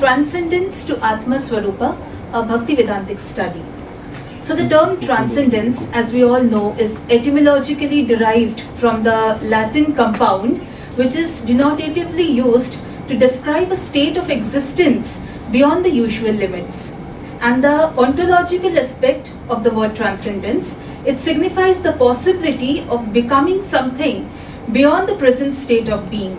Transcendence to Atma Swarupa, a Bhakti Vedantic study. So the term transcendence, as we all know, is etymologically derived from the Latin compound, which is denotatively used to describe a state of existence beyond the usual limits. And the ontological aspect of the word transcendence, it signifies the possibility of becoming something beyond the present state of being.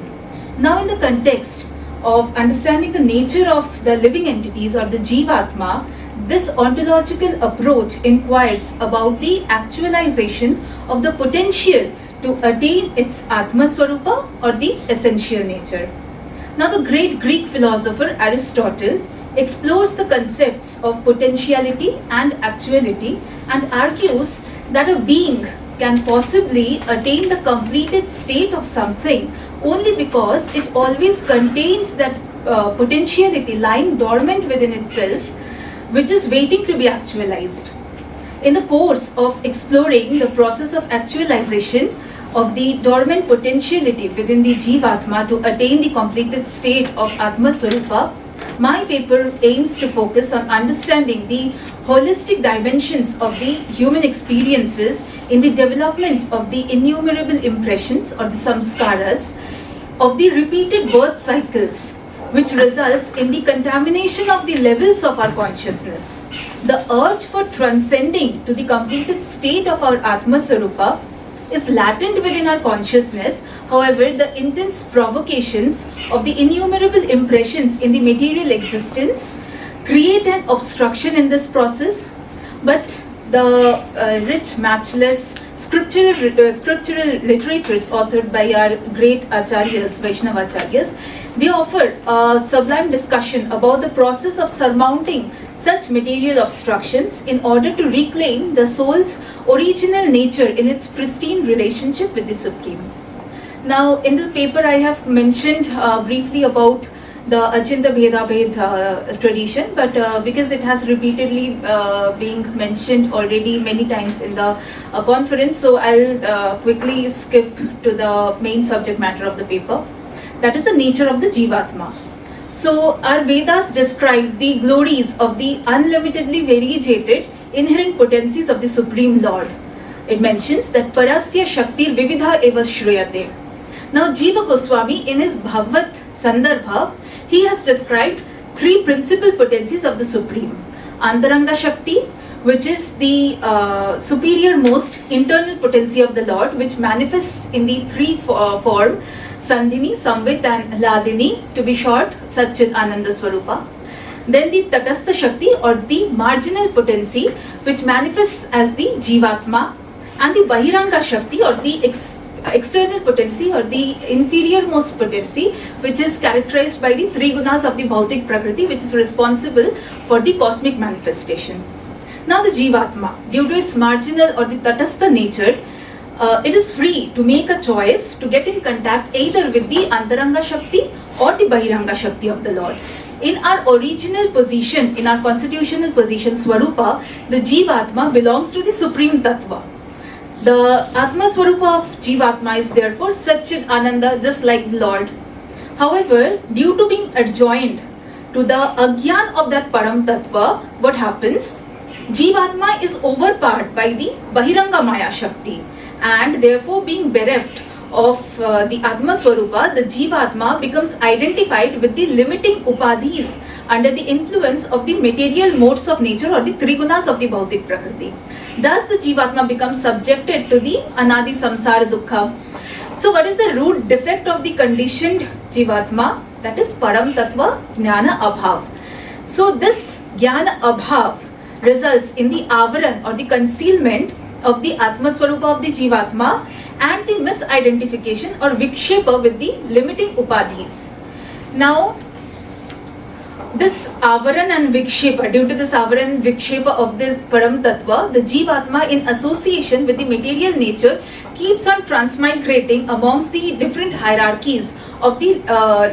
Now, in the context of understanding the nature of the living entities or the Jivatma, this ontological approach inquires about the actualization of the potential to attain its Atma Swarupa or the essential nature. Now, the great Greek philosopher Aristotle explores the concepts of potentiality and actuality and argues that a being can possibly attain the completed state of something only because it always contains that potentiality lying dormant within itself, which is waiting to be actualized. In the course of exploring the process of actualization of the dormant potentiality within the Jivatma to attain the completed state of Atma Swarupa, my paper aims to focus on understanding the holistic dimensions of the human experiences in the development of the innumerable impressions or the samskaras of the repeated birth cycles, which results in the contamination of the levels of our consciousness. The urge for transcending to the completed state of our Atma Swarupa is latent within our consciousness. However, the intense provocations of the innumerable impressions in the material existence create an obstruction in this process, but the rich, matchless scriptural literatures authored by our great acharyas, Vaishnava acharyas, they offer a sublime discussion about the process of surmounting such material obstructions in order to reclaim the soul's original nature in its pristine relationship with the Supreme. Now, in this paper, I have mentioned briefly about the Achinta Bheda Bhed tradition, but because it has repeatedly being mentioned already many times in the conference, so I'll quickly skip to the main subject matter of the paper. That is the nature of the Jivatma. So our Vedas describe the glories of the unlimitedly variegated inherent potencies of the Supreme Lord. It mentions that Parasya Shaktir Vividha Eva Shruyate. Now Jiva Goswami in his Bhagavad Sandarbha, he has described three principal potencies of the Supreme. Antaranga Shakti, which is the superior most internal potency of the Lord, which manifests in the three form, Sandhini, Samvit and Ladini, to be short, Satchit Ananda Swarupa. Then the Tatastha Shakti or the marginal potency, which manifests as the Jivatma, and the Bahiranga Shakti or the external potency or the inferior most potency, which is characterized by the three gunas of the Bhautik Prakriti, which is responsible for the cosmic manifestation. Now the Jivatma, due to its marginal or the Tatastha nature, it is free to make a choice to get in contact either with the Antaranga Shakti or the Bahiranga Shakti of the Lord. In our original position, in our constitutional position, Swarupa, the Jivatma belongs to the Supreme Tattva. The Atma Swarupa of Jivatma is therefore Satchit Ananda, just like the Lord. However, due to being adjoined to the Agyan of that Param Tattva, what happens? Jivatma is overpowered by the Bahiranga Maya Shakti, and therefore being bereft of the Atma Swarupa, the Jivatma becomes identified with the limiting upadhis under the influence of the material modes of nature or the trigunas of the Bhautik Prakriti. Thus the Jivatma becomes subjected to the Anadi Samsara Dukkha. So what is the root defect of the conditioned Jivatma? That is Param Tattva Jnana Abhav. So this Jnana Abhav results in the avaran or the concealment of the Atma Swarupa of the Jivatma and the misidentification or vikshepa with the limiting upadhis. Now, this avaran and vikshepa, due to this avaran and vikshepa of this Param Tattva, the Jivatma in association with the material nature keeps on transmigrating amongst the different hierarchies of the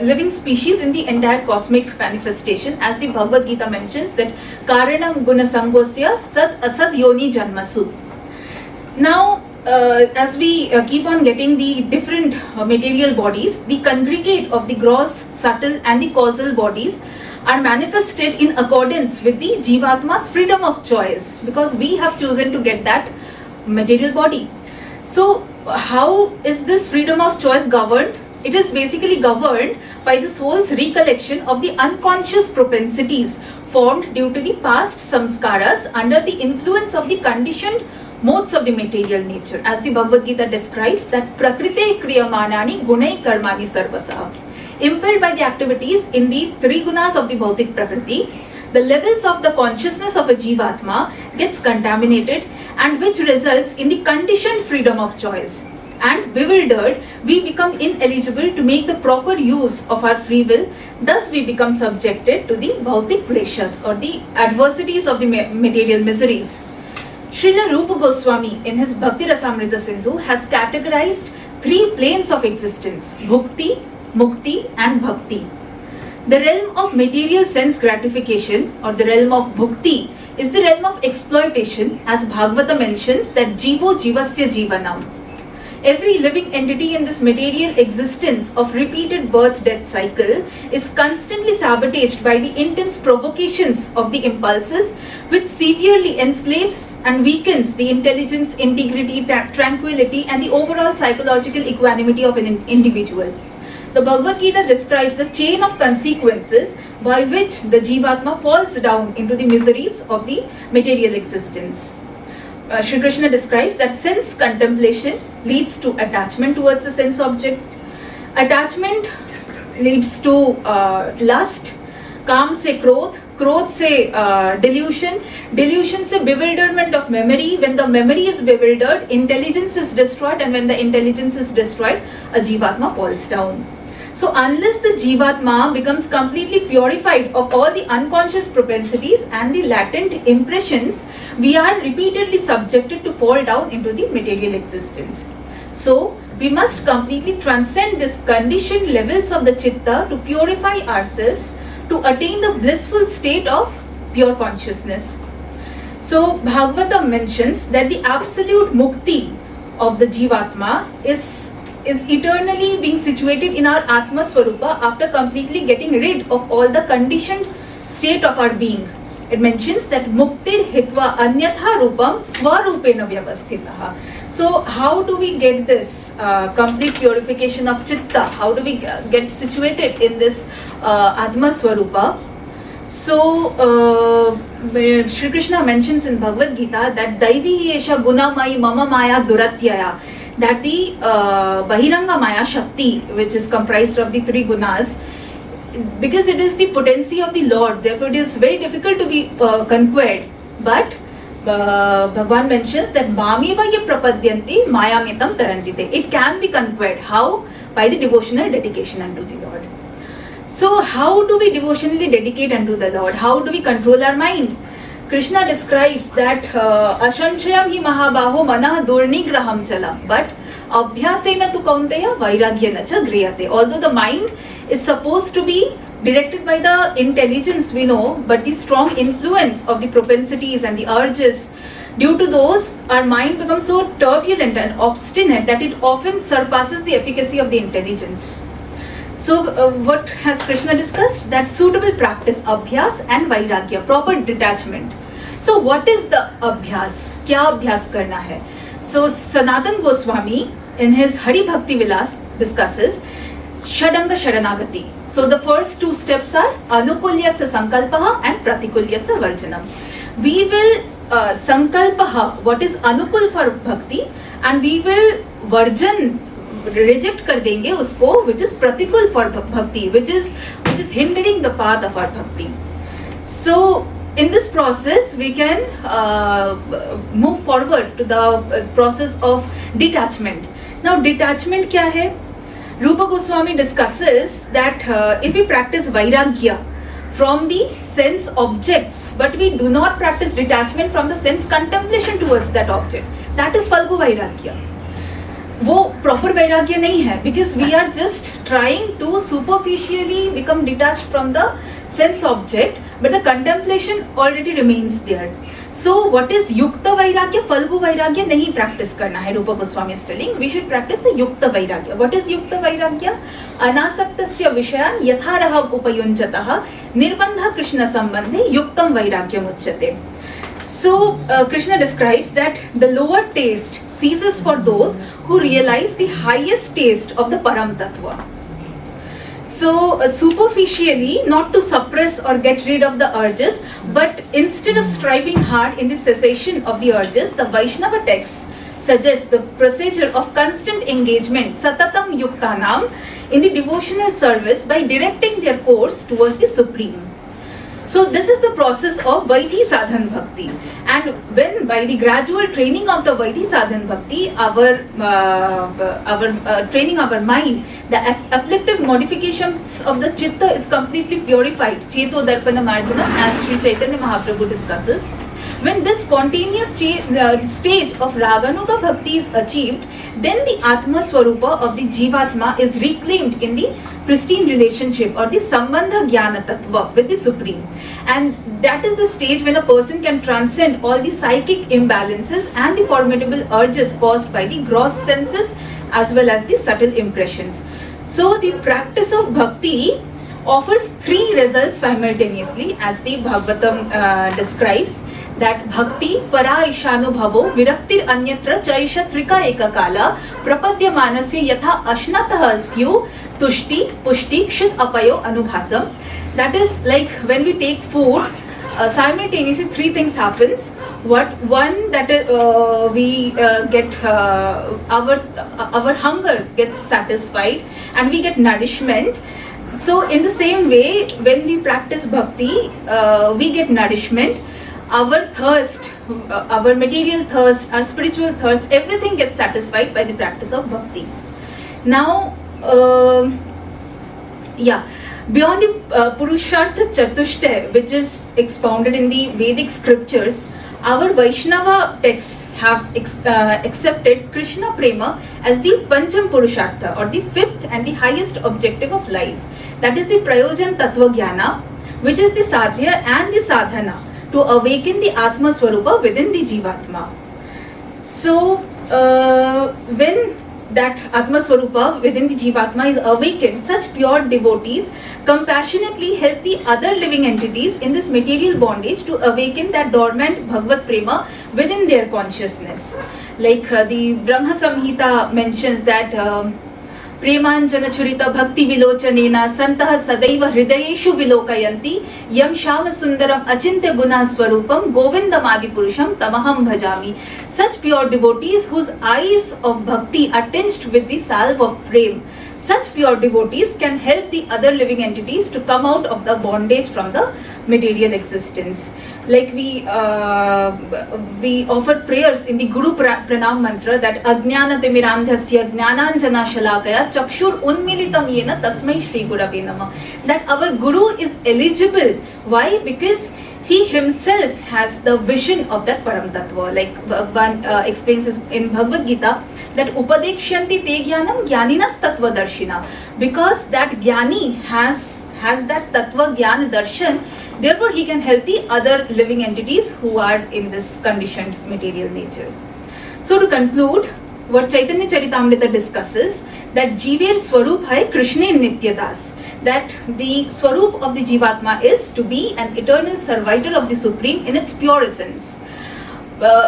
living species in the entire cosmic manifestation, as the Bhagavad Gita mentions that Karanam Guna Sangosya Sat Asad Yoni Janmasu. Now, as we keep on getting the different material bodies, the congregate of the gross, subtle and the causal bodies are manifested in accordance with the Jivatma's freedom of choice, because we have chosen to get that material body. So how is this freedom of choice governed? It is basically governed by the soul's recollection of the unconscious propensities formed due to the past samskaras under the influence of the conditioned modes of the material nature. As the Bhagavad Gita describes, that prakrite kriyamanani gunai karmani sarvasaha. Impelled by the activities in the three gunas of the bhautik prakriti, the levels of the consciousness of a jivatma gets contaminated, and which results in the conditioned freedom of choice. And bewildered, we become ineligible to make the proper use of our free will. Thus we become subjected to the bhautik kleshas, or the adversities of the material miseries. Srila Rupa Goswami in his Bhakti Rasamrita Sindhu has categorized three planes of existence: bhukti, mukti and bhakti. The realm of material sense gratification, or the realm of bhukti, is the realm of exploitation, as Bhagavata mentions that jivo jivasya jivanam. Every living entity in this material existence of repeated birth-death cycle is constantly sabotaged by the intense provocations of the impulses, which severely enslaves and weakens the intelligence, integrity, tranquility and the overall psychological equanimity of an individual. The Bhagavad Gita describes the chain of consequences by which the Jivatma falls down into the miseries of the material existence. Shri Krishna describes that sense contemplation leads to attachment towards the sense object. Attachment leads to lust, काम से क्रोध, क्रोध से delusion, delusion से bewilderment of memory. When the memory is bewildered, intelligence is destroyed, and when the intelligence is destroyed, a jivatma falls down. So unless the jivatma becomes completely purified of all the unconscious propensities and the latent impressions, we are repeatedly subjected to fall down into the material existence. So we must completely transcend these conditioned levels of the chitta to purify ourselves, to attain the blissful state of pure consciousness. So Bhagavata mentions that the absolute mukti of the jivatma is eternally being situated in our Atma Swarupa after completely getting rid of all the conditioned state of our being. It mentions that muktir hitva anyatha rupam swarupena vyavasthitaha. So how do we get this complete purification of chitta? How do we get situated in this Atma Swarupa? So Shri Krishna mentions in Bhagavad Gita that Daivi Yesha Gunamai Mama Maya Duratyaya, that the Bahiranga Maya Shakti, which is comprised of the three gunas, because it is the potency of the Lord, therefore it is very difficult to be conquered. But Bhagavan mentions that Mameva ye prapadyanti mayamitam tarantite. It can be conquered. How? By the devotional dedication unto the Lord. So how do we devotionally dedicate unto the Lord? How do we control our mind? Krishna describes that Ashanshayam hi mahabaho manah durnigraham chala, but abhyasena tu kaunteya vairagyena cha griyate. Although the mind is supposed to be directed by the intelligence, we know, but the strong influence of the propensities and the urges, due to those, our mind becomes so turbulent and obstinate that it often surpasses the efficacy of the intelligence. So what has Krishna discussed? That suitable practice, abhyas and vairagya, proper detachment. So what is the abhyas? Kya abhyas karna hai? So Sanatan Goswami in his Hari Bhakti Vilas discusses Shadanga Sharanagati. So the first two steps are Anukulyasya Sankalpaha and Pratikulyasya Varjanam. We will Sankalpaha, what is Anukul for Bhakti, and we will Varjan, reject कर देंगे उसको, which is pratikul for bhakti, which is hindering the path of our bhakti. So in this process we can move forward to the process of detachment. Now detachment क्या है? Rupa Goswami discusses that if we practice vairagya from the sense objects, but we do not practice detachment from the sense contemplation towards that object, that is falgu vairagya. वो proper वैराग्य नहीं है, because we are just trying to superficially become detached from the sense object, but the contemplation already remains there. So what is yukta vairagya? Falgu vairagya नहीं practice करना है. Rupa Goswami is telling we should practice the yukta vairagya. What is yukta vairagya? अनासक्तस्य विषयान् यथारह उपयुञ्जतः निर्बन्ध कृष्ण संबंधे युक्तम वैराग्यम उच्यते. So Krishna describes that the lower taste ceases for those who realize the highest taste of the Param Tattva. So superficially, not to suppress or get rid of the urges, but instead of striving hard in the cessation of the urges, the Vaishnava texts suggest the procedure of constant engagement, satatam yuktanam, in the devotional service by directing their course towards the Supreme. So this is the process of Vaidhi Sadhan Bhakti, and when by the gradual training of the Vaidhi Sadhan Bhakti, our training our mind, the afflictive modifications of the Chitta is completely purified. Cheto Darpana Marjana, as Sri Chaitanya Mahaprabhu discusses. When this spontaneous stage of Raganuga Bhakti is achieved, then the Atma Swarupa of the Jivatma is reclaimed in the pristine relationship or the Sambandha Jnana Tattva with the Supreme. And that is the stage when a person can transcend all the psychic imbalances and the formidable urges caused by the gross senses as well as the subtle impressions. So the practice of Bhakti offers three results simultaneously, as the Bhagavatam describes, that Bhakti para ishanubhavo viraktir anyatra chaisha trika ekakala prapadya manasya yatha ashnatah asyu tushti pushti shud apayo anubhasam. That is like when we take food, simultaneously three things happens. One, that we get our hunger gets satisfied and we get nourishment. So in the same way, when we practice bhakti, we get nourishment. Our thirst, our material thirst, our spiritual thirst, everything gets satisfied by the practice of bhakti. Now, beyond the Purushartha Chatushta, which is expounded in the Vedic scriptures, our Vaishnava texts have accepted Krishna Prema as the Pancham Purushartha, or the fifth and the highest objective of life. That is the Prayojan Tattva Jnana, which is the Sadhya and the Sadhana to awaken the Atma Swarupa within the Jivatma. So, when that Atma Swarupa within the Jivatma is awakened, such pure devotees compassionately help the other living entities in this material bondage to awaken that dormant Bhagavad Prema within their consciousness. Like the Brahma Samhita mentions that Premanjana Churita Bhakti Vilochanena Santah Sadaiva Hridayeshu Vilokayanti Yam Shama Sundaram Achintya Guna Swarupam Govindamadi Purusham Tamaham Bhajami. Such pure devotees whose eyes of bhakti are tinged with the salve of prem, such pure devotees can help the other living entities to come out of the bondage from the material existence. Like we offer prayers in the Guru Pranam mantra that Ajnana Timirandhasya Jnananjana Shalakaya Chakshur Unmilitam Yena Tasmai Shri Gurave Namah. That our Guru is eligible. Why? Because he himself has the vision of that Param Tattva. Like Bhagavan explains in Bhagavad Gita, that Upadekshanti te jnanam jnaninas tattva darshina. Because that jnani has that tattva jnana darshan, therefore he can help the other living entities who are in this conditioned material nature. So to conclude, what Chaitanya Charitamrita discusses, that Jiver Swarup hai Krishna Nityadas. That the Swarup of the Jivatma is to be an eternal servitor of the Supreme in its pure essence.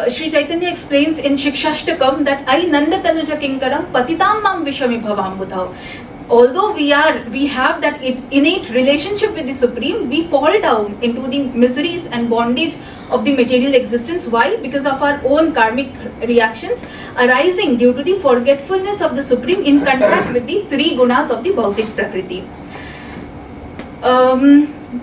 Sri Chaitanya explains in Shikshashtakam that I Nanda Tanuja Kinkaram Patitam Mam Vishami Bhavam Budhav. Although we have that innate relationship with the Supreme, we fall down into the miseries and bondage of the material existence. Why? Because of our own karmic reactions arising due to the forgetfulness of the Supreme in contact with the three gunas of the Bhautik Prakriti.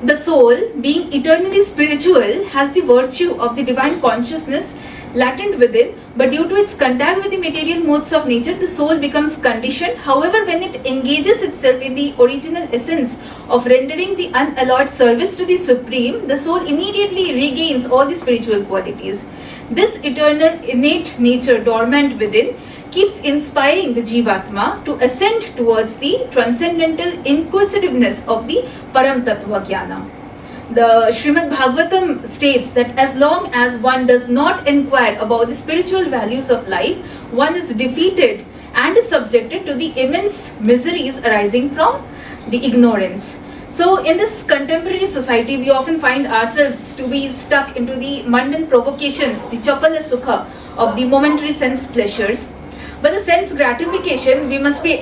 The soul, being eternally spiritual, has the virtue of the divine consciousness latent within, but due to its contact with the material modes of nature, the soul becomes conditioned. However, when it engages itself in the original essence of rendering the unalloyed service to the Supreme, the soul immediately regains all the spiritual qualities. This eternal innate nature dormant within keeps inspiring the Jivatma to ascend towards the transcendental inquisitiveness of the Param Tattva Jnana. the Srimad Bhagavatam states that as long as one does not inquire about the spiritual values of life, one is defeated and is subjected to the immense miseries arising from the ignorance. So in this contemporary society, we often find ourselves to be stuck into the mundane provocations, the chapala sukha of the momentary sense pleasures. But the sense gratification, we must be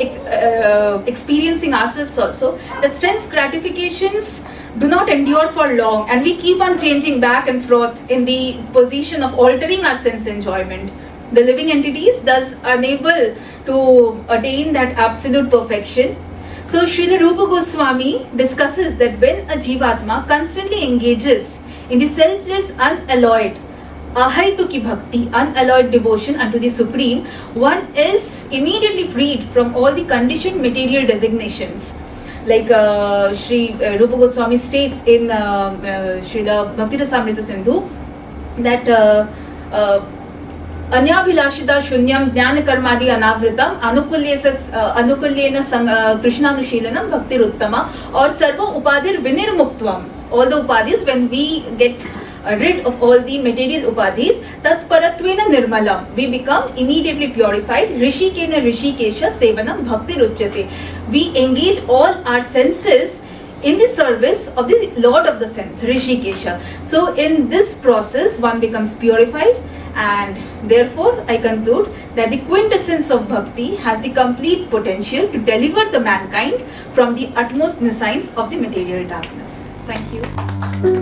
experiencing ourselves also, that sense gratifications do not endure for long, and we keep on changing back and forth in the position of altering our sense enjoyment. The living entities thus unable to attain that absolute perfection. So Srila Rupa Goswami discusses that when a Jivatma constantly engages in the selfless, unalloyed ahaituki bhakti, unalloyed devotion unto the Supreme, one is immediately freed from all the conditioned material designations. Like Sri Rupa Goswami states in Srila Bhakti Rasamrita Sindhu that Anyabhilashita shunyam jnana karmadi anavritam anukulyena krishnanushilanam bhakti uttama or sarva upadir vinirmuktvam. All the upadis, when we get rid of all the material upadis, tat paratvena nirmalam, we become immediately purified. Rishikena rishikesha sevanam bhakti ruchyate. We engage all our senses in the service of the Lord of the sense, Rishikesha. So in this process, one becomes purified, and therefore I conclude that the quintessence of bhakti has the complete potential to deliver the mankind from the utmost nescience of the material darkness. Thank you.